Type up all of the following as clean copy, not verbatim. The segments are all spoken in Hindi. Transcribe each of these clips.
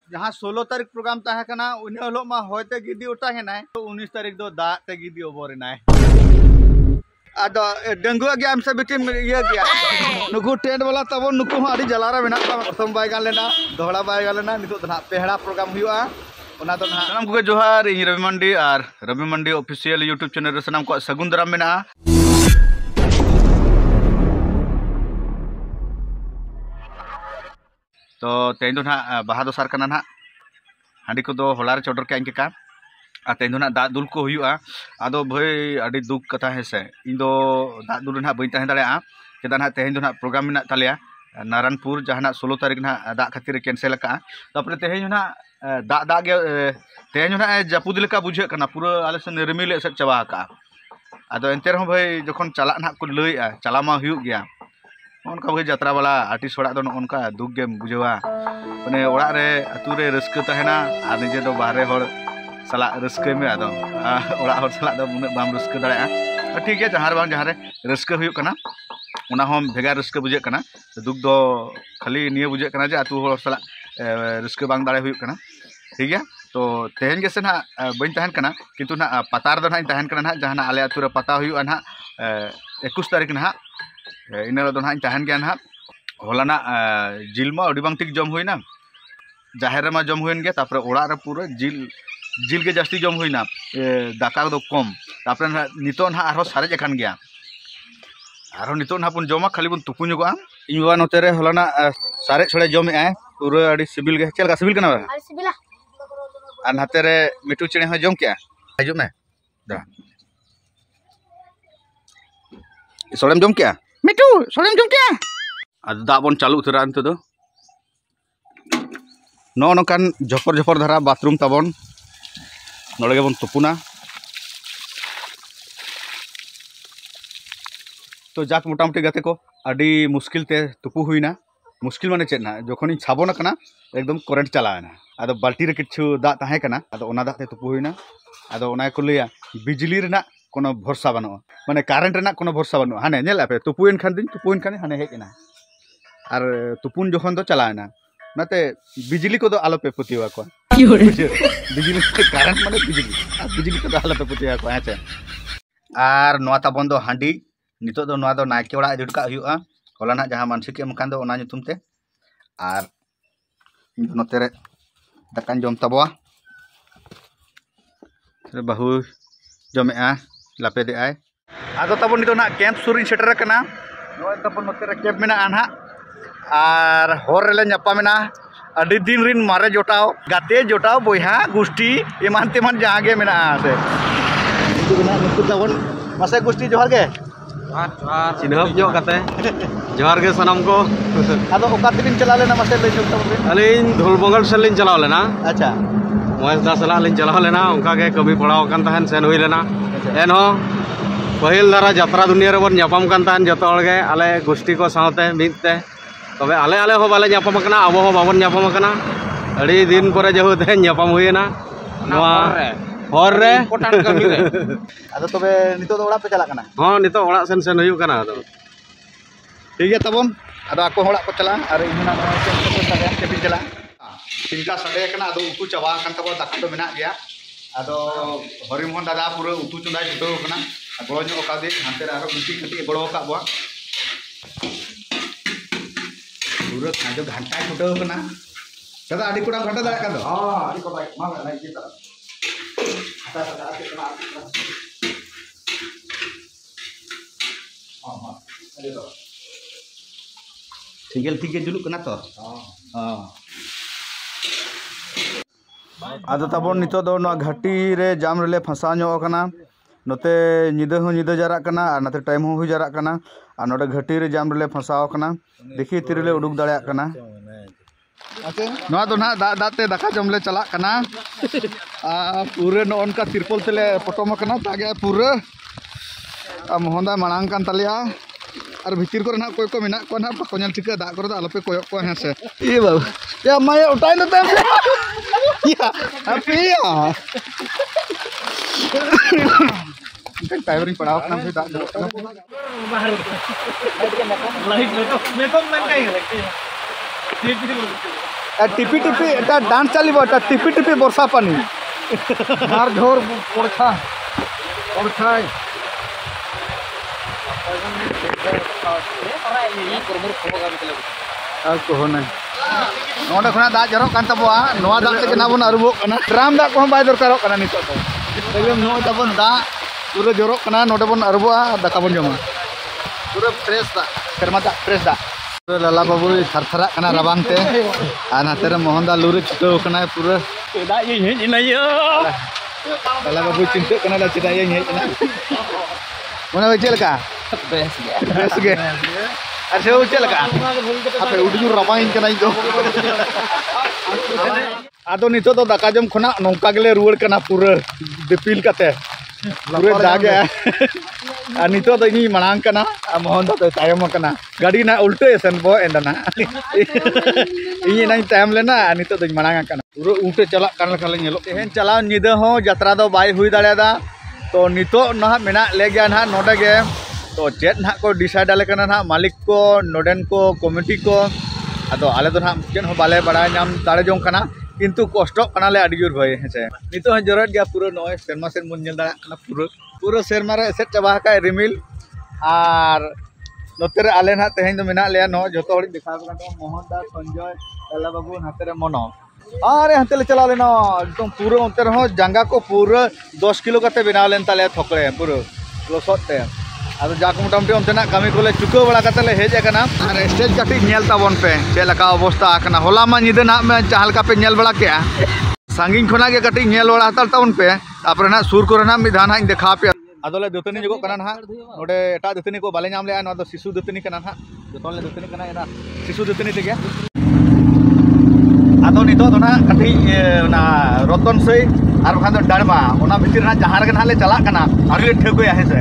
जहाँ 16 तारीख प्रोग्राम तहकना उन हलो मा होते गिदी उठाहेना तो 19 तारीख दो दाग ते गिदी ओबोरेना आदो डंगुआ गया हमसे बिटिम ये गया नुकु टेंट वाला तब नुकु आड़ी जलारा मेना प्रथम बाय गान लेना दोहड़ा बाय गान लेना नितो ना पेहड़ा प्रोग्राम हुआ ओना तो ना सनम को जोहार इन रवि मंडी और रवि मंडी ऑफिशियल यूट्यूब चैनल रे सनम को सगुन दाराम मेना तो तेन दो ना बाहा दोसार कना ना हांडी को दो होलार चोडर के इनके का तेन दो ना दा दुल को हुआ आदो भाई अड़ी दुख कथा है से इन दो दा दुल ना बई तहे दाड़े चेदा ना तेन दो ना प्रोग्राम मेना तालिया नारायणपुर जहां 16 तारीख ना दा खातिर कैंसिल का तापर तेन ना दा दा गे तेन ना जापुद लेका बुझे कना पूरा आले से रिमिल एसब चाबा का आदो एनते रहो भाई जखन चला ना को लई चला मा हुई गया उनका भाई यात्रा वाला आर्टिस्ट ओड़ा दो उनका दुख गे बुझेवा माने ओड़ा रे अतु रे रस्क तहेना आ निजे दो बाहरे हर सला रस्क में आदो ओड़ा हर सला दो उन बाम रस्क दाड़ा ठीक है जहां बांग जहां रे रस्क हुई कना उना हम भेगा रस्क बुझे कना दुख दो खाली निये बुझे कना जे अतु हर सला रस्क बांग दाड़े हुई कना ठीक है तो तेहन गेसे ना बइन तहन कना किंतु ना पतार दो ना तहन कना ना जहां आले अतु रे पता हुई ना 21 तारीख ना इन दो ना तहन गया ना हलाना जिलमा अड़ी बांग ठीक जम हुईना जाहेर मा जम हुईन गया तापर ओड़ा रे पूरा जिल के जास्ती जम हुईना दाका दो कम तापर नितो ना आरो सारे जखान गया आरो नितो ना पुन जमा खाली बुन तुपु जुगा इन बाबा नोते रे हलाना सारे छड़े जम आए पूरा अड़ी सिबिल गे चल का सिबिल कना अरे सिबिला और नाते रे मिठू चेणे हो जम क्या हजू में दा सोलेम जम क्या मिठू सोलेम जम क्या आज दा बन चालू उतरा अंत दो नो नोकान झपर झपर धारा बाथरूम ताबन नोड़े बन तुपुना तो जाक मोटामुटी गाते को अड़ी मुश्किल ते तुपु हुईना मुश्किल माने चेना जखन छाबन कना एकदम करेंट चलाना आदो बाल्टी रे किछु दा ताहे कना आदो ओना दा ते तुपु हुईना आदो ओना को लिया बिजली रेना कोनो भरोसा बनो माने कारेंट रेना कोनो भरोसा बनो हाने नेल आपे तुपुइन खान हाने हेजना और तुपुन जखन दो चलाना नाते बिजली को दो आलो पे पुतिवा को बिजली कारेंट माने बिजली को दो आलो पे पुतिवा को हेचे आर नोआ ताबन दो हांडी नितो दो नोआ दो नायके ओड़ा इदुट का हुआ हलाना जहां मानसिक एम कान दो ओना nyutum te आर नोते रे दाकान जम ताबवा रे बाहु जमेआ लापे दे आय आदो ताबन नितो ना कैंप सुरिन सेटर कना नो ताबन नोते रे कैंप मेना आनहा आर हर रेले न्यापा मेना अडी दिन रिन मारे जोटाव गाते जोटाव बोहा गुष्टी एमान तेमान जहां गे मेना से नुकु ताबन मासे गुष्टी जोहार गे जोहार चिन्हब जो काते जोहार गे सनम को आदो ओका दिन चला लेना मासे ले जो ताबन अलिन धुलबंगल से लिन चलाव लेना अच्छा मोहेश दास ला लिन चलाव लेना उनका के कभी पड़ाव कान तहन सेन हुई लेना एन हो पहिल दारा यात्रा दुनिया रे बन न्यापाम कान तहन जतो हर गे आले गुष्टी को सावते मिदते तबे आले आले हो बाले न्यापाम कना अब हो बाबन न्यापाम कना अड़ी दिन परे जहु ते न्यापाम हुईना नवा हर रे पोटान कमी रे आदो तबे नितो दो ओड़ा पे चला कना हां नितो ओड़ा सेन हुई कना आदो ठीक है तबन आदो आको ओड़ा को चला अरे इना के भी चला चिंता सडे कना आदो उतु चावा कान तबो दाका दो मेना गया आदो हरिमोहन दादा पूरा उतु चुंदा जुटो कना गड़ो जो का दे हांते रे आरो गुटी खटी गड़ो का बवा पूरा काजो घंटा जुटो कना दादा आडी कोडा घंटा दाड़ा का दो हां आडी को भाई मा भाई की तरह आता दादा के कना हां अरे तो ठीक है जुलुक कना तो हां आदो ताबन नितो दो ना घाटी रे जाम रेले फंसा नो कना नोते निदा हो निदा जारा कना और नाते टाइम हो जारा कना और नोडे घाटी रे जाम रेले फंसाव कना देखी तिरले उडुक दाड़या कना नोआ दो ना दाते दाका जमले चला कना पूरे नो उनका तिरपल तेले पटोम कना तागे पूरे मोहनदा मांग कान तलिया और भीतर को ना कोई को मेना को ना बाको नेल ठिका दा को आलोपे कोयक को हेसे ई बाबू या माय उठाई न ते या अपिया टाइमरिंग पड़ाव ना भी दा बाहर लाइट में तो मैं कम मन का ही लगती है टिपी टिपी एटा डांस चलिबो एटा टिपी टिपी वर्षा पानी मार झोर पड़छा पड़छाय नोडे खना दा जरो कान तबवा नोआ दा ते ना बन अरुबो कना ड्राम दा को बाय दरकारो कना नितो तो एकदम नो तबन दा पूरा जरो कना नोडे बन अरुबो दाका बन जमा पूरा फ्रेश दा शर्मा दा फ्रेश दा लाला बाबू थरथरा कना रबांग ते आ नाते रे मोहन दा लुरे छुटो कना पूरा दा ये हेज इना यो लाला बाबू चिंते कना दा चिदा ये हेज इना मने चल का बेस गे अच्छा वो चल का आपे उडजू रबांग कना इदो आदो नितो तो दाका जम खना नोंका गेले रुवर कना पूरा दिपिल कते पूरे दागे आ नितो तो इनी मनांग कना मोहन तो तायम कना गाड़ी ना उल्टे सन बो एंडना इनी ना टाइम लेना नितो तो मनांग कना पूरे उल्टे चला कान लखा ले नेलो तेहन चला निदा हो यात्रा दो बाय हुई दाड़ेदा तो नितो ना मेना ले गया ना नोडे गे तो चेत ना को डिसाइड आले कना ना मालिक को नोडेन को कमिटी को आदो आले तो ना चेन हो बाले बड़ा नाम दाड़े जों कना किंतु कष्ट कनाले आडी जोर भय हेसे नितो ह जरत गया पूरा नय सेरमा सेन मन नेल दाड़ा कना पूरा सेरमा रे एसेट चाबा का रिमिल आर नोते रे आले ना तेहेन दो मेना लेया न जतो हड़ी देखा कना मोहन दा संजय लाला बाबू हाते रे मनो अरे हाते ले चला लेना एकदम पूरा ओते रे हो जांगा को पूरा 10 किलो कते बिना लेन ताले थकले पूरा लोसत ते आदो जाक मोटामुटी ओंतेना कामी कोले चुको बड़ा कते ले हेज एकना आर स्टेज काटी नेल ताबन पे चेलका अवस्था आकना होला मा निदे ना में चाहलका पे नेल बड़ा के सांगिन खना के काटी नेल बड़ा हतल ताउन पे तापर ना सुर को ना मिधान हा देखा पे आदोले दुतनी जगो कना ना नोडे एटा दुतनी को बाले नाम ले ना दो शिशु दुतनी कना ना जतोले दुतनी कना एना शिशु दुतनी ते गया आदो नितो तो ना काटी ना रतन सई आर बखान दो डारमा ओना भितिर ना जहार के ना ले चला कना आरी ठेको या हेसे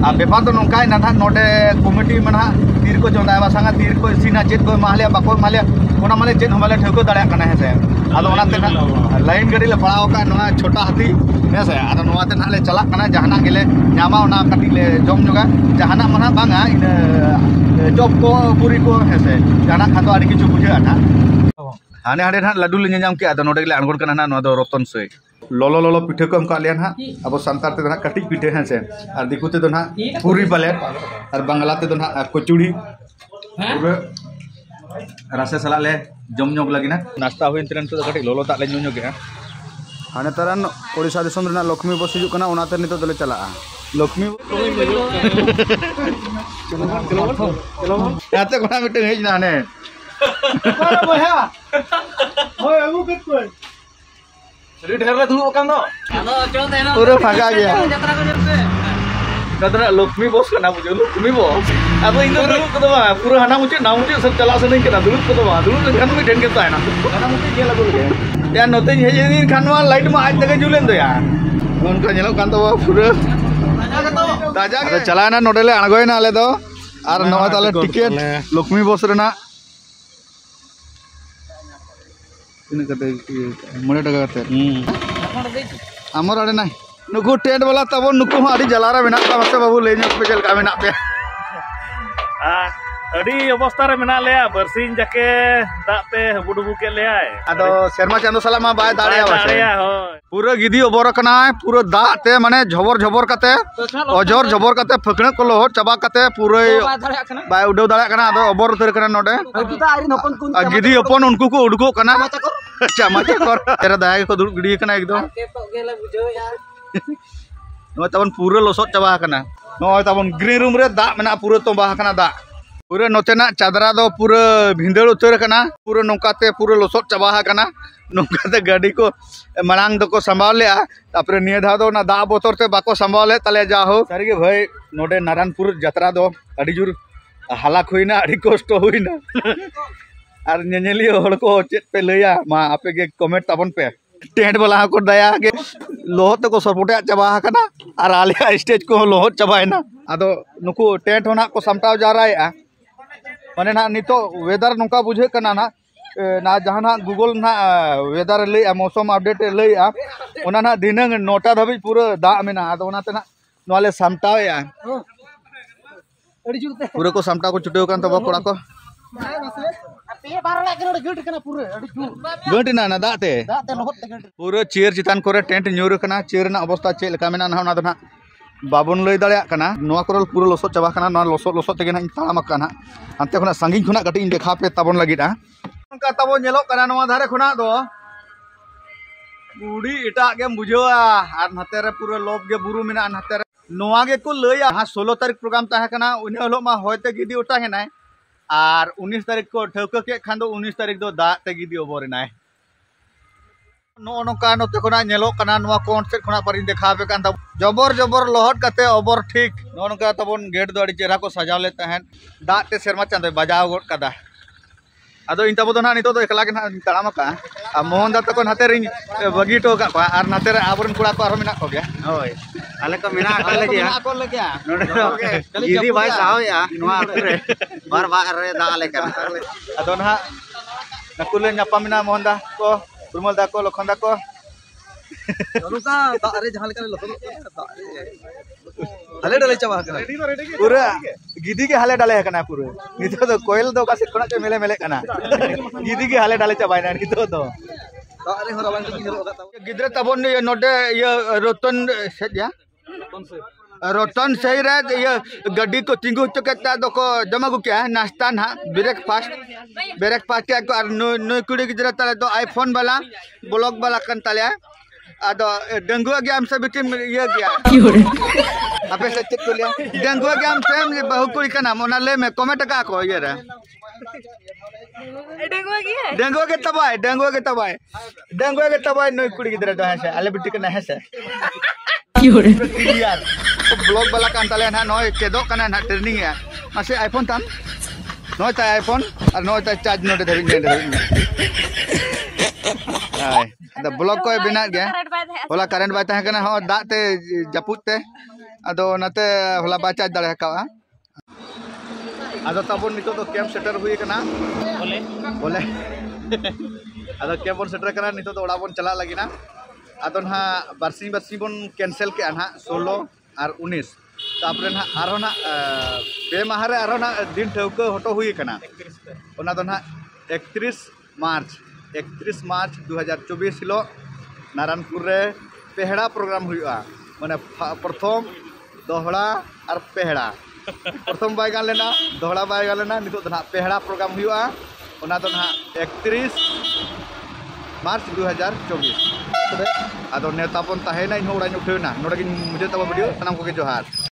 आ बेपार तो नोंकाय ना नोडे कमिटी मना तीर को जोंदा बासांगा तीर को सीना चेत को माहले बाको माहले ओना माले चेत हमाले ठेको दाड़ा कना हेसे आदो ओना ते ना लाइन गाड़ी ले पड़ाव का नोआ छोटा हाथी हेसे आदो नोआ ते ना ले चला कना जहाना गेले न्यामा ओना काटी ले जम जोगा जहाना मना बांगा इन जॉब को पूरी को हेसे जहाना खातो आडी किछु बुझे आना हाने हाडे ना लड्डू ले नाम के आदो नोडे ले अनगोड कना ना नो दो रतन सई लोलो लोलो पिठे को हम का लिया ना अब सांतार ते ना कटी पिठे हैं से और दिखु ते ना पूरी पले और बांग्ला ते ना कचुड़ी पूरे रासे सला ले जम जोग लगी ना नाश्ता हुई तिरन तो कटी लोलो ता ले न्यू न्यू के हाने तरन ओडिसा दिसम रे ना लक्ष्मी बस हिजु कना ओना ते नितो दले चला लक्ष्मी चलो याते कोना मिटे हेज ना ने कोना बहा होय अगु कत कोय ढेर धुलू दो पूरा फागा गया कदरा लक्ष्मी बॉस का नाम बुझो लक्ष्मी बॉस अब इन दुलू को बा पूरा हाना मुचे ना मुचे सब चला सने के ना दुलू को बा दुलू खान में ढेन के तायना हाना मुचे ये लगो के या नोते हे दिन खानवा लाइट में आज तक जुलेन दो या उनका नेलो कान तो पूरा ताजा के चला ना नोडेले अणगोय ना आले दो आर नवा ताले टिकट लक्ष्मी बॉस रे ना तीन कते मणे टका कते आमर आड़े ना नुकु टेंट वाला तब नुकु आड़ी जलारा मेना का बाबू ले पे चल का मेना पे अड़ी अवस्था रे मेना ले बरसिन जाके दाते हबुडबु के ले आए आदो शर्मा चांदो साला मा बाय दाड़िया हो पूरा गिदी ओबर कना पूरा दाते माने झबर झबर कते अजर झबर कते फकणे को लोहर चबा कते पूरा बाय उडो दाड़ा कना आदो ओबर उतर कना नोडे गिदी अपन उनको को उडको कना चमाचा कर तेरा दाय को दुड़ गिडी कना एकदम नो तबन पूरा लोसot चबा कना नो तबन ग्रीन रूम रे दा मेना पूरा तोबा कना दा पूरा नोतेना चादरा दो पूरा भिंदड़ उतर कना पूरा नोकाते पूरा लोसot चबा कना नोकाते गाड़ी को मनांग दो को संभाल लिया तापर निये धा दो ना दा बोतर ते बाको संभाले तले जा हो सारी के भाई नोडे नारायणपुर यात्रा दो अड़ी जुर हालाक हुईना अड़ी कष्ट हुईना और नेनेली हड़ को चेत पे लैया मा आपे के कमेंट ताबन पे टेंट वाला को दया के लोहत को सपोर्ट चबा कना और आलिया स्टेज को लोहत चबायना आदो नुकु टेंट होना को सामटाव जा रहा माने ना नितो वेदर नोका बुझे कना ना जहां गूगल ना वेदर ले मौसम अपडेट ले ओना ना दिनंग 9टा धाबी पूरा दा मेना आदो ओनाते ना नोले सामटाव पूरा को सामटा को छुटेव कान तब कोड़ा को गंटिना ना दाते पूरा चेयर चितान करे टेंट न्यूर कना चेयर ना अवस्था चेक लेका मेना ना दो ना बाबन लई दाड़े कना नोआ कोरल पूरा लसो चाबा कना ना लसो लसो तेगे ना ताड़ाम कना अंते खुना संगिन खुना कटी देखा पे ताबन लगिदा का ताबो नेलो कना नोआ धारे खुना दो बुड़ी इटा के बुझोआ आर नते रे पूरा लोब गे बुरु मेना नते रे नोआ गे को लइया हां 16 तारीख प्रोग्राम ताहे कना उनि हलो मा होयते गिदी उठा हेनाय आर 19 तारीख को ठौका के खान दो 19 तारीख दो दा ते गिदी ओबरनाय नो नोका नते खुना नेलो कना नोआ कॉन्सेप्ट खुना परिन देखा पे कान जबर जबर लहट कते ओबर ठीक नो नोका तबन गेट दो अड़ी चेहरा को सजाव ले तहन दा ते शर्मा चांद बजाव गोट कदा अदो इन तबो ना नितो एकला के ना ताड़ाम का आ मोहन दा तको नाते रे बगी टो का आर नाते रे आबरन कुड़ा को आरो मेना को गया होय आले को मेना को ले गया नोडे गिदी भाई साव या नोआ रे बार बार रे दा आले का अदो ना नकुले न्यापा मेना मोहन दा को रुमल दा को लखन दा को रुका दा रे जहां लेका लखन दा रे हाले डाले चाबा पूरा गिदी के हाले डाले कना पूरा नितो तो कोयल दो का सिखना के मेले मेले कना गिदी के हाले डाले चाबा ना नितो तो अरे हो रवान के गिदरे तबन नोडे ये रतन सेया रतन सही रे ये गड्डी को तिंगु चकता दो को जमा को क्या नाश्ता ना ब्रेकफास्ट के को नो कुड़ी गिदरे तले तो आईफोन वाला ब्लॉग वाला कन तले आदो डेंगू के हम सब टीम ये गया आपे से चेक कर लिया डेंगू के हम सेम बहु कुड़ी का नाम ओना ले में कमेंट का को ये रे डेंगू के तबाय नई कुड़ी गिदरे दो है से आले बिटी के ना है से यार ब्लॉग वाला कान तले ना नय चेदो कना ना ट्रेनिंग है मासे आईफोन ताम नय ता आईफोन और नय ता चार्ज नोटे धरि हाय द ब्लॉग को बिना गया होला करंट बाय ताहे कना हो दाते जपुते अदो नते होला बाचा दाड़े का अदो तबन नितो तो कैंप सेटर हुई कना बोले अदो कैंप बन सेटर कना नितो तो ओड़ा बन चला लगी ना अदो ना बरसी बन कैंसिल के ना 16 और 19 तापरे ना आरो ना बे माहरे आरो ना दिन ठौको हटो हुई कना ओना तो ना 31 मार्च 2024 हिलो नारायणपुर रे पेहड़ा प्रोग्राम हुआ माने प्रथम दोहड़ा और पेहड़ा प्रथम बाय गान लेना दोहड़ा बाय गान लेना नितो ना पेहड़ा प्रोग्राम हुआ ओना तो ना 31 मार्च 2024 तबे आदो नेता पन ताहेना इन होड़ा उठेना नोडे मुझे तब वीडियो सनाम को के जोहार।